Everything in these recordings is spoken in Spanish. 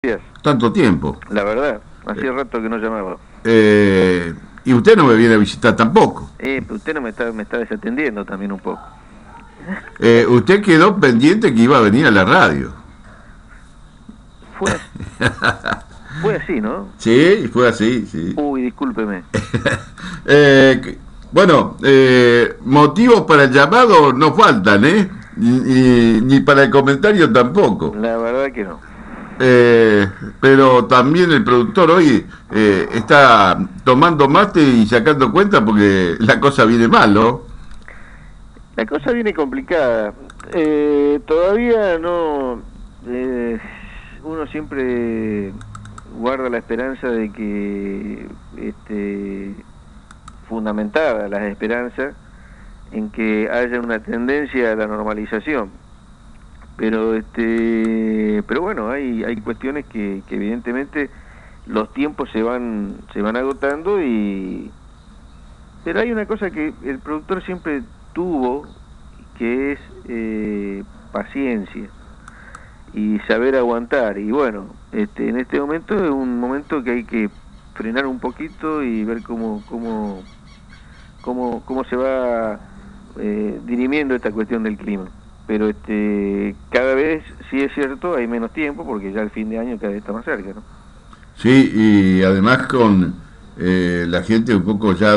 Gracias. Tanto tiempo. La verdad, hacía rato que no llamaba. Y usted no me viene a visitar tampoco. Pero usted no me está desatendiendo también un poco. Usted quedó pendiente que iba a venir a la radio. Fue así, ¿no? Sí, fue así, sí. Uy, discúlpeme. Bueno, motivos para el llamado no faltan, ¿eh? Ni para el comentario tampoco. La verdad que no. Pero también el productor hoy está tomando mate y sacando cuenta porque la cosa viene mal, ¿no? La cosa viene complicada. Todavía no... uno siempre guarda la esperanza de que... fundamentada las esperanzas en que haya una tendencia a la normalización. Pero bueno, hay cuestiones que evidentemente los tiempos se van agotando pero hay una cosa que el productor siempre tuvo, que es paciencia y saber aguantar. Y bueno, en este momento es un momento que hay que frenar un poquito y ver cómo se va dirimiendo esta cuestión del clima. Pero cada vez, sí es cierto, hay menos tiempo porque ya el fin de año cada vez está más cerca, ¿no? Sí, y además con la gente un poco ya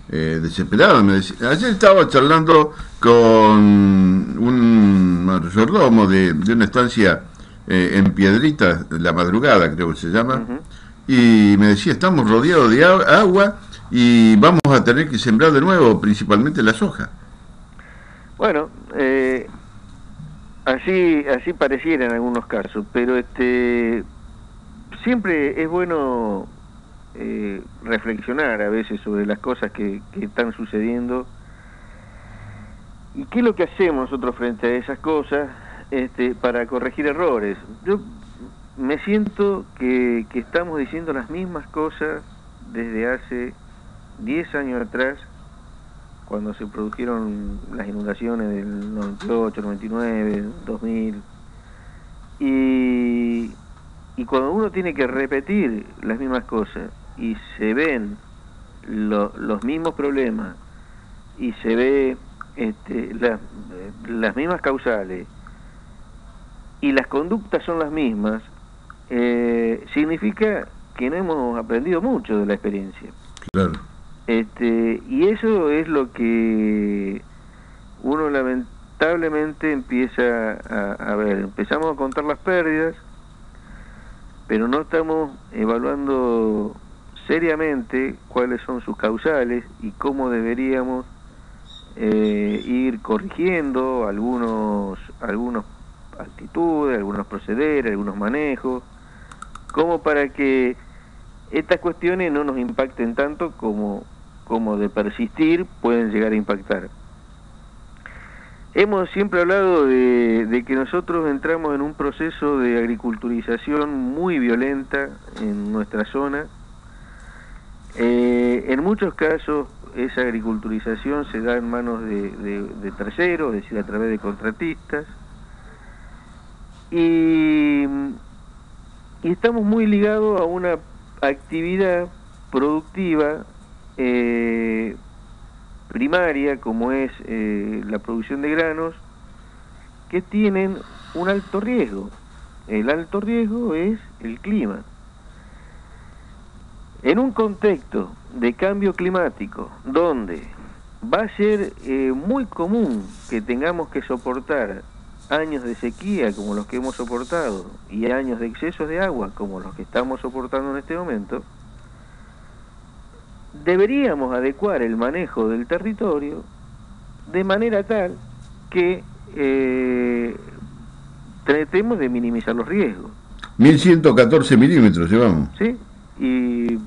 desesperada. Ayer estaba charlando con un mayordomo de una estancia en Piedritas, La Madrugada creo que se llama, y me decía, estamos rodeados de agua y vamos a tener que sembrar de nuevo, principalmente la soja. Bueno, así pareciera en algunos casos, pero siempre es bueno reflexionar a veces sobre las cosas que están sucediendo y qué es lo que hacemos nosotros frente a esas cosas para corregir errores. Yo me siento que estamos diciendo las mismas cosas desde hace 10 años atrás, cuando se produjeron las inundaciones del 98, 99, 2000, y cuando uno tiene que repetir las mismas cosas y se ven los mismos problemas y se ve las mismas causales y las conductas son las mismas, significa que no hemos aprendido mucho de la experiencia. Claro. Y eso es lo que uno lamentablemente empieza a ver. Empezamos a contar las pérdidas, pero no estamos evaluando seriamente cuáles son sus causales y cómo deberíamos ir corrigiendo algunos actitudes, algunos procederes, algunos manejos, como para que estas cuestiones no nos impacten tanto como de persistir pueden llegar a impactar. Hemos siempre hablado de que nosotros entramos en un proceso de agriculturización muy violenta en nuestra zona. En muchos casos esa agriculturización se da en manos de terceros, es decir, a través de contratistas. Y estamos muy ligados a una actividad productiva primaria, como es la producción de granos, que tienen un alto riesgo. El alto riesgo es el clima. En un contexto de cambio climático, donde va a ser muy común que tengamos que soportar años de sequía como los que hemos soportado y años de excesos de agua como los que estamos soportando en este momento, deberíamos adecuar el manejo del territorio de manera tal que tratemos de minimizar los riesgos. 1114 milímetros llevamos. Sí, y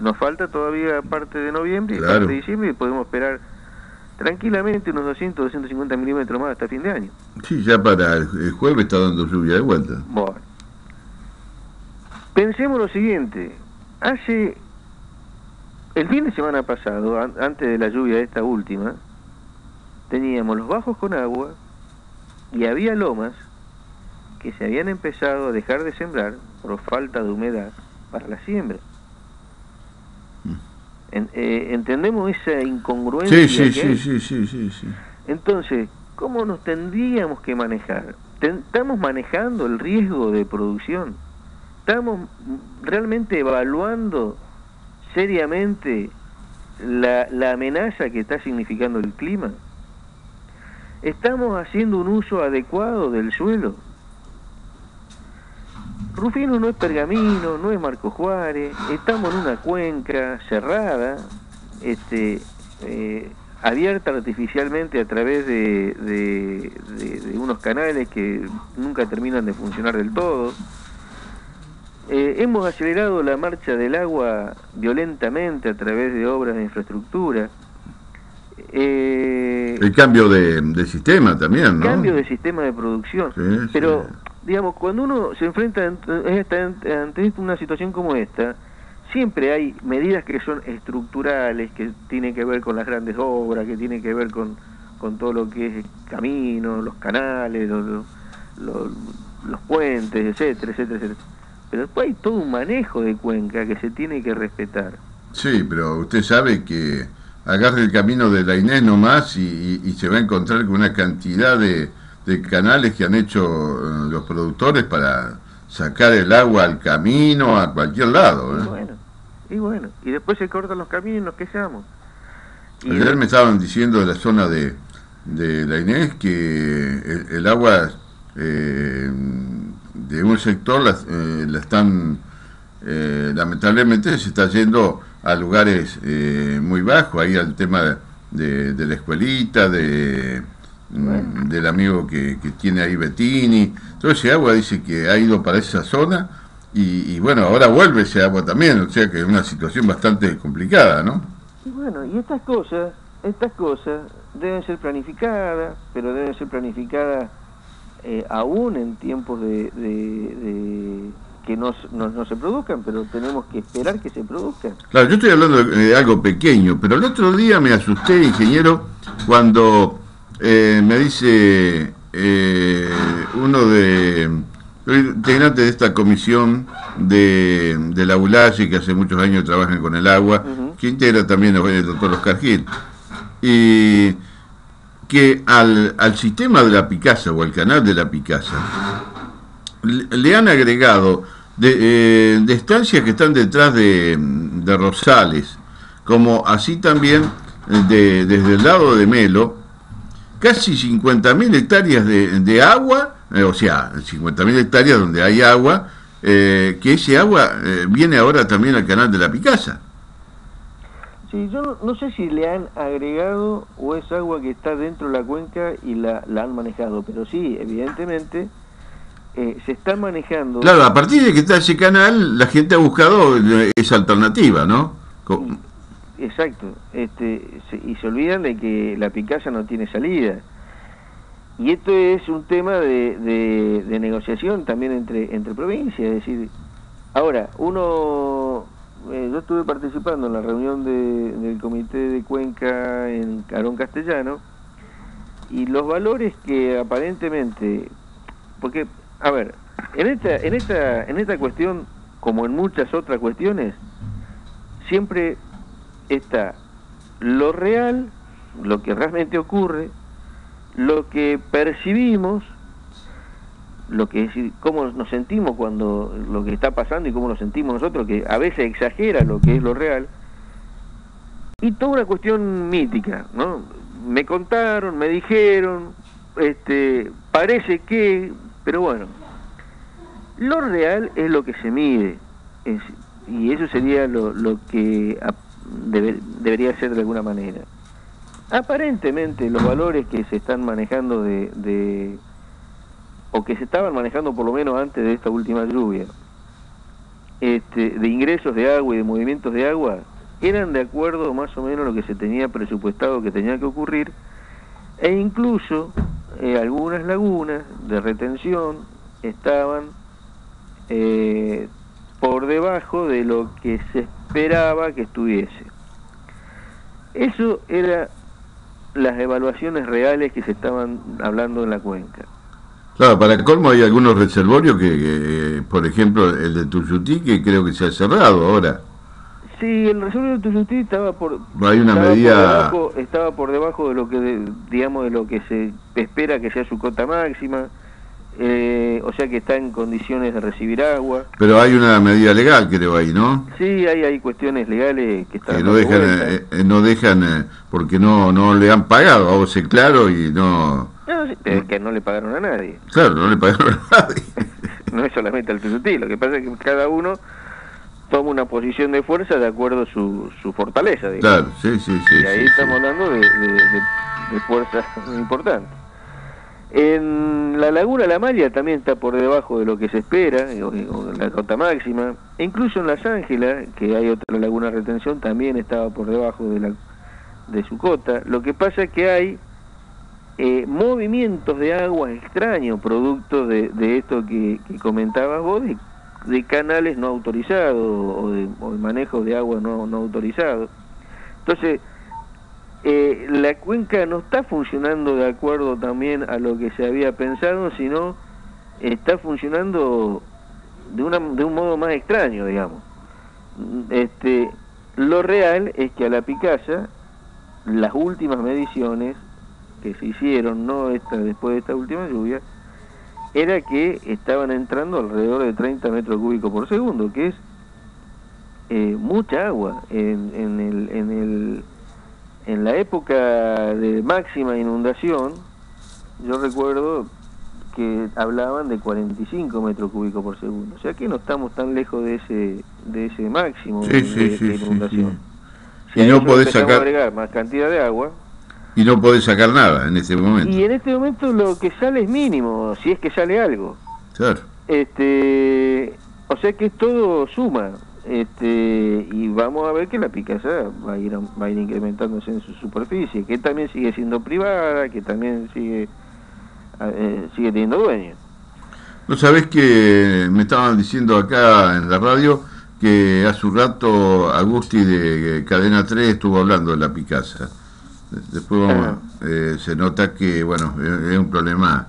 nos falta todavía parte de noviembre y claro, parte de diciembre, y podemos esperar tranquilamente unos 200, 250 milímetros más hasta fin de año. Sí, ya para el jueves está dando lluvia de vuelta. Bueno, pensemos lo siguiente. El fin de semana pasado, antes de la lluvia esta última, teníamos los bajos con agua y había lomas que se habían empezado a dejar de sembrar por falta de humedad para la siembra. ¿Entendemos esa incongruencia? Sí. Entonces, ¿cómo nos tendríamos que manejar? ¿Estamos manejando el riesgo de producción? ¿Estamos realmente evaluando seriamente la amenaza que está significando el clima? ¿Estamos haciendo un uso adecuado del suelo? Rufino no es Pergamino, no es Marco Juárez, estamos en una cuenca cerrada, abierta artificialmente a través de unos canales que nunca terminan de funcionar del todo. Hemos acelerado la marcha del agua violentamente a través de obras de infraestructura. El cambio de sistema también, ¿no? Cambio de sistema de producción. Sí, pero, sí. digamos, cuando uno se enfrenta ante una situación como esta, siempre hay medidas que son estructurales, que tienen que ver con las grandes obras, que tienen que ver con todo lo que es caminos, los canales, los puentes, etcétera. Pero después hay todo un manejo de cuenca que se tiene que respetar. Sí, pero usted sabe que agarre el camino de la Inés nomás y se va a encontrar con una cantidad de canales que han hecho los productores para sacar el agua al camino, a cualquier lado. Y bueno, y después se cortan los caminos y nos quejamos. Ayer me estaban diciendo de la zona de la Inés que el agua de un sector la están lamentablemente se está yendo a lugares muy bajos, ahí al tema de la escuelita, del amigo que tiene ahí Bettini. Todo ese agua dice que ha ido para esa zona y bueno, ahora vuelve ese agua también, o sea que es una situación bastante complicada, ¿no? Y bueno, y estas cosas deben ser planificadas, pero deben ser planificadas aún en tiempos de que no se produzcan, pero tenemos que esperar que se produzcan. Claro, yo estoy hablando de algo pequeño, pero el otro día me asusté, ingeniero, cuando me dice uno integrante de esta comisión de la ULACE, que hace muchos años trabajan con el agua, que integra también el doctor Oscar Gil, y que al sistema de la Picasa o al canal de la Picasa le han agregado de estancias que están detrás de Rosales, como así también desde el lado de Melo, casi 50.000 hectáreas de agua, o sea, 50.000 hectáreas donde hay agua, que ese agua viene ahora también al canal de la Picasa. Sí, yo no sé si le han agregado o es agua que está dentro de la cuenca y la han manejado, pero sí, evidentemente se está manejando. Claro, a partir de que está ese canal, la gente ha buscado esa alternativa, ¿no? Sí, exacto, y se olvidan de que la Picasa no tiene salida. Y esto es un tema de negociación también entre provincias, es decir, ahora, yo estuve participando en la reunión del comité de Cuenca en Carón Castellano, y los valores que aparentemente, porque, a ver, en esta cuestión, como en muchas otras cuestiones, siempre está lo real, lo que realmente ocurre, lo que percibimos, lo que es, cómo nos sentimos cuando lo que está pasando y cómo nos sentimos nosotros, que a veces exagera lo que es lo real, y toda una cuestión mítica, ¿no? Me contaron, me dijeron, parece que, pero bueno, lo real es lo que se mide, y eso sería lo que debería ser de alguna manera. Aparentemente los valores que se están manejando o que se estaban manejando por lo menos antes de esta última lluvia, de ingresos de agua y de movimientos de agua, eran de acuerdo más o menos a lo que se tenía presupuestado que tenía que ocurrir, e incluso algunas lagunas de retención estaban por debajo de lo que se esperaba que estuviese. Eso era las evaluaciones reales que se estaban hablando en la cuenca. Claro, para colmo hay algunos reservorios por ejemplo, el de Tuyutí, que creo que se ha cerrado ahora. Sí, el reservorio de Tuyutí Hay una medida, estaba por debajo de lo que, digamos, de lo que se espera que sea su cota máxima, o sea que está en condiciones de recibir agua. pero hay una medida legal, creo, ahí, ¿no? Sí, hay cuestiones legales que Que están no dando dejan, vueltas. no dejan, porque no le han pagado, a vos sé claro, y no, No, sí, pero es que no le pagaron a nadie. claro, no le pagaron a nadie. No es solamente al Tuyutí, lo que pasa es que cada uno toma una posición de fuerza de acuerdo a su fortaleza, digamos. Claro, sí, sí, sí, Y ahí sí, estamos sí. hablando de fuerzas importantes. En la laguna La Malla también está por debajo de lo que se espera, o la cota máxima. E incluso en Las Ángelas, que hay otra laguna de retención, también estaba por debajo de su cota. Lo que pasa es que hay movimientos de agua extraños, producto de esto que comentabas vos, de canales no autorizados o de manejo de agua no autorizado. Entonces, la cuenca no está funcionando de acuerdo también a lo que se había pensado, sino está funcionando de un modo más extraño, digamos. Lo real es que a la Picasa, las últimas mediciones que se hicieron, no después de esta última lluvia, era que estaban entrando alrededor de 30 metros cúbicos por segundo, que es mucha agua. En la época de máxima inundación, yo recuerdo que hablaban de 45 metros cúbicos por segundo. O sea que no estamos tan lejos de ese máximo Sí, sí, de sí, sí, sí. inundación. Si Y a no eso le podés empezamos a sacar, agregar más cantidad de agua, y no podés sacar nada en ese momento. y en este momento lo que sale es mínimo, si es que sale algo. Claro. O sea que todo suma. Y vamos a ver que la Picasa va a ir incrementándose en su superficie, que también sigue siendo privada, que también sigue teniendo dueño. No sabés que me estaban diciendo acá en la radio que hace un rato Agusti de Cadena 3 estuvo hablando de la Picasa. Después Ah, se nota que, bueno, es un problema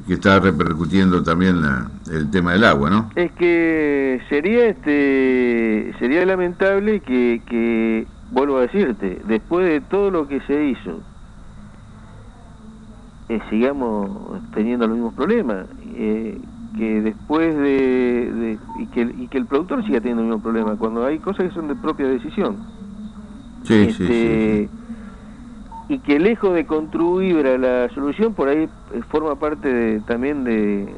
que está repercutiendo también el tema del agua, ¿no? es que sería lamentable que vuelvo a decirte, después de todo lo que se hizo, sigamos teniendo los mismos problemas, que después y que el productor siga teniendo el mismo problema, cuando hay cosas que son de propia decisión. Sí, sí, sí, sí. Y que lejos de contribuir a la solución, por ahí forma parte también del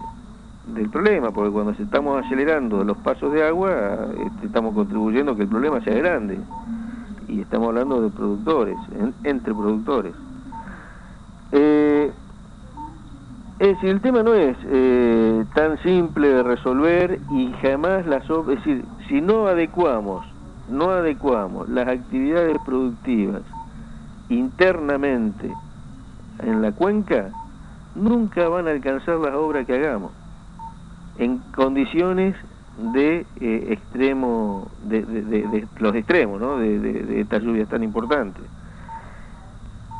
problema, porque cuando estamos acelerando los pasos de agua, estamos contribuyendo a que el problema sea grande, y estamos hablando de productores, entre productores. Es decir, el tema no es tan simple de resolver, y jamás es decir, si no adecuamos las actividades productivas internamente en la cuenca, nunca van a alcanzar las obras que hagamos en condiciones de extremo, de los extremos, ¿no? De estas lluvias tan importantes.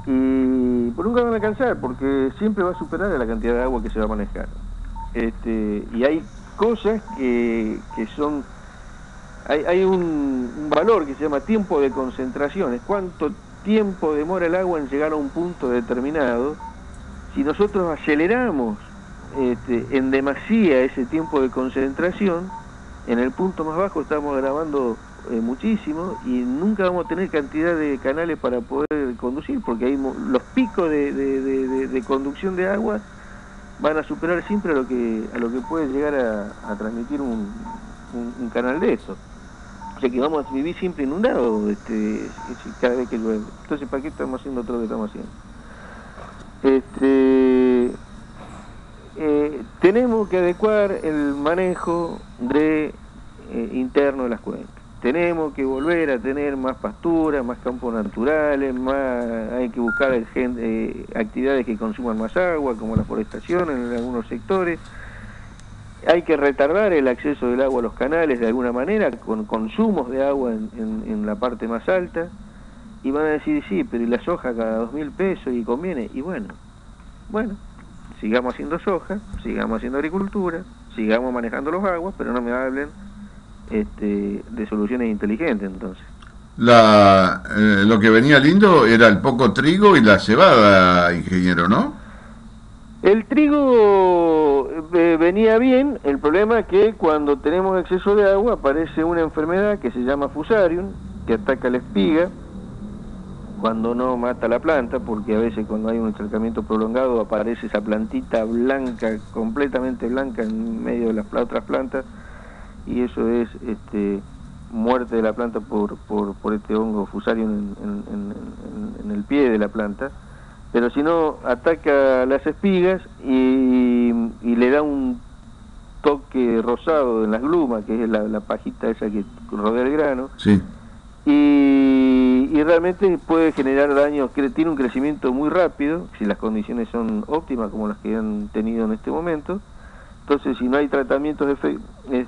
Y por nunca van a alcanzar, porque siempre va a superar a la cantidad de agua que se va a manejar. Y hay cosas que son... Hay un valor que se llama tiempo de concentración, es cuánto tiempo demora el agua en llegar a un punto determinado. Si nosotros aceleramos en demasía ese tiempo de concentración, en el punto más bajo estamos grabando muchísimo, y nunca vamos a tener cantidad de canales para poder conducir, porque ahí los picos de conducción de agua van a superar siempre a lo que puede llegar a transmitir un canal de eso. O sea que vamos a vivir siempre inundados cada vez que llueve. Entonces, ¿para qué estamos haciendo todo lo que estamos haciendo? Tenemos que adecuar el manejo interno de las cuencas. Tenemos que volver a tener más pasturas, más campos naturales, hay que buscar actividades que consuman más agua, como la forestación en algunos sectores. Hay que retardar el acceso del agua a los canales de alguna manera, con consumos de agua en la parte más alta. Y van a decir, sí, pero ¿y la soja cada 2.000 pesos y conviene? Y bueno, sigamos haciendo soja, sigamos haciendo agricultura, sigamos manejando los aguas, pero no me hablen de soluciones inteligentes. Entonces lo que venía lindo era el poco trigo y la cebada, ingeniero, ¿no? El trigo venía bien. El problema es que cuando tenemos exceso de agua aparece una enfermedad que se llama Fusarium, que ataca la espiga, cuando no mata la planta, porque a veces cuando hay un encharcamiento prolongado aparece esa plantita blanca, completamente blanca en medio de las otras plantas, y eso es muerte de la planta por este hongo Fusarium en el pie de la planta. Pero si no, ataca las espigas y le da un toque rosado en las glumas, que es la pajita esa que rodea el grano. Sí. Y realmente puede generar daños, que tiene un crecimiento muy rápido, si las condiciones son óptimas como las que han tenido en este momento. Entonces, si no hay tratamientos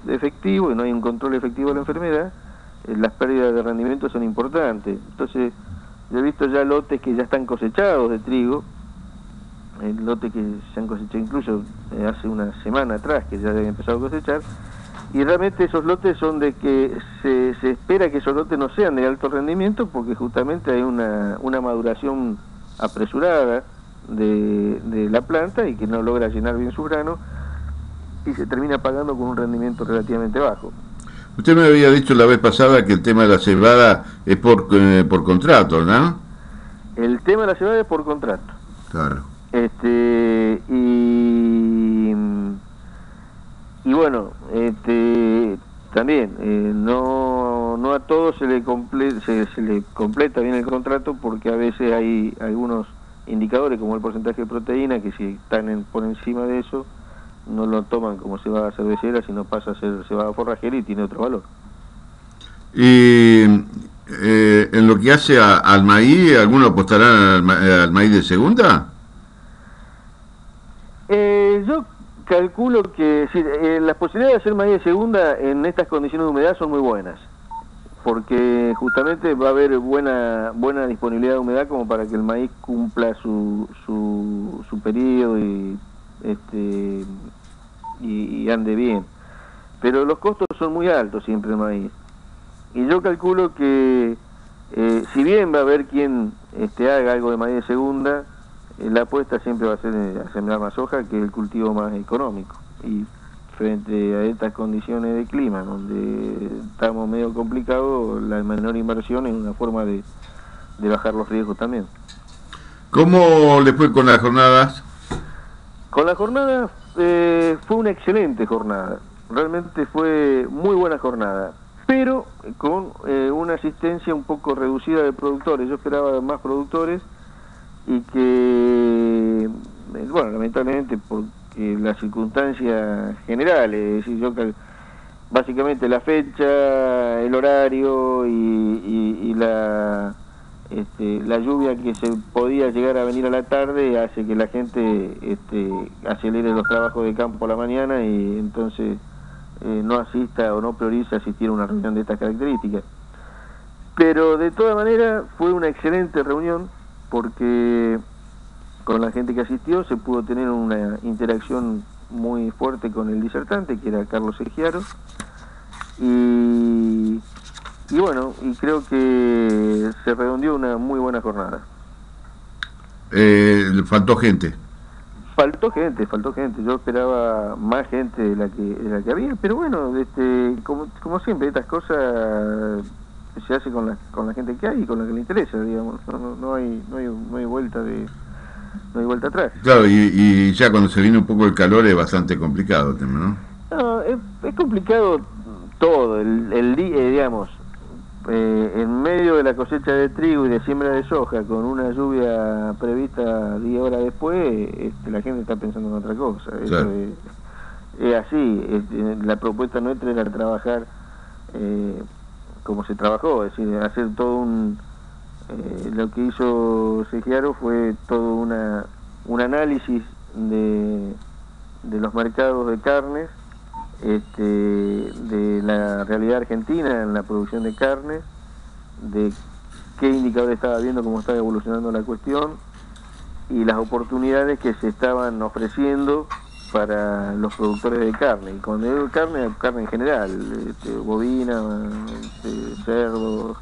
efectivos y no hay un control efectivo de la enfermedad, las pérdidas de rendimiento son importantes. Entonces, yo he visto ya lotes que ya están cosechados de trigo, el lote que se han cosechado incluso hace una semana atrás, que ya habían empezado a cosechar, y realmente esos lotes son de que se espera que esos lotes no sean de alto rendimiento, porque justamente hay una maduración apresurada de la planta y que no logra llenar bien su grano, y se termina pagando con un rendimiento relativamente bajo. Usted me había dicho la vez pasada que el tema de la cebada es por contrato, ¿no? El tema de la cebada es por contrato. Claro. Y bueno, también no a todos se le completa bien el contrato, porque a veces hay algunos indicadores como el porcentaje de proteína que si están por encima de eso no lo toman como cebada cervecera, sino pasa a ser cebada forrajera y tiene otro valor. Y en lo que hace al maíz, ¿algunos apostarán al maíz de segunda? Yo calculo que las posibilidades de hacer maíz de segunda en estas condiciones de humedad son muy buenas, porque justamente va a haber buena disponibilidad de humedad como para que el maíz cumpla su periodo y ande bien. Pero los costos son muy altos siempre el maíz, y yo calculo que si bien va a haber quien haga algo de maíz de segunda, la apuesta siempre va a ser a sembrar más soja, que es el cultivo más económico, y frente a estas condiciones de clima donde estamos medio complicados, la menor inversión es una forma de bajar los riesgos también. ¿Cómo le fue con las jornadas? Con la jornada fue una excelente jornada, realmente fue muy buena jornada, pero con una asistencia un poco reducida de productores. Yo esperaba más productores, y que, bueno, lamentablemente porque las circunstancias generales, es decir, básicamente la fecha, el horario y la lluvia que se podía llegar a venir a la tarde hace que la gente acelere los trabajos de campo a la mañana, y entonces no asista o no prioriza asistir a una reunión de estas características. Pero de todas maneras fue una excelente reunión, porque con la gente que asistió se pudo tener una interacción muy fuerte con el disertante, que era Carlos Egiaro, y bueno, y creo que se redondeó una muy buena jornada. Faltó gente. Faltó gente, yo esperaba más gente de la que había, pero bueno, como siempre, estas cosas se hace con la gente que hay y con la que le interesa, digamos. No hay vuelta no hay vuelta atrás. Claro, y ya cuando se viene un poco el calor es bastante complicado el tema, ¿no? No, es complicado todo, el día, digamos, en medio de la cosecha de trigo y de siembra de soja, con una lluvia prevista 10 horas después, la gente está pensando en otra cosa. Claro. Eso es así. La propuesta nuestra era trabajar como se trabajó, es decir, hacer todo lo que hizo Segiaro fue todo un análisis de los mercados de carnes, de la realidad argentina en la producción de carne, de qué indicador estaba viendo, cómo estaba evolucionando la cuestión, y las oportunidades que se estaban ofreciendo para los productores de carne. Y cuando digo carne, carne en general, bovina, cerdo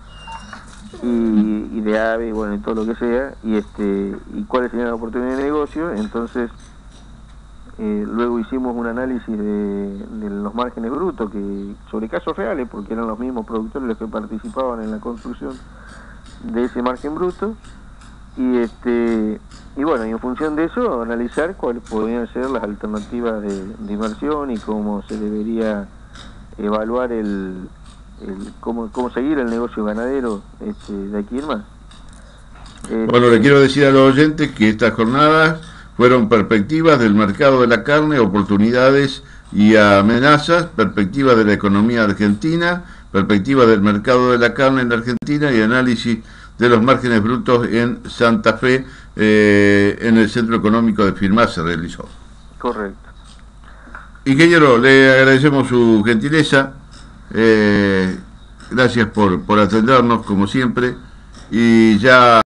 y de aves, bueno, y todo lo que sea, y cuáles serían las oportunidades de negocio. Entonces luego hicimos un análisis de los márgenes brutos sobre casos reales, porque eran los mismos productores los que participaban en la construcción de ese margen bruto, y bueno, y en función de eso analizar cuáles podrían ser las alternativas de inversión y cómo se debería evaluar cómo seguir el negocio ganadero de aquí en más. Bueno, le quiero decir a los oyentes que estas jornadas fueron perspectivas del mercado de la carne, oportunidades y amenazas, perspectivas de la economía argentina, perspectivas del mercado de la carne en la Argentina y análisis de los márgenes brutos en Santa Fe, en el Centro Económico de Firmat se realizó. Correcto. Ingeniero, le agradecemos su gentileza, gracias por atendernos como siempre, y ya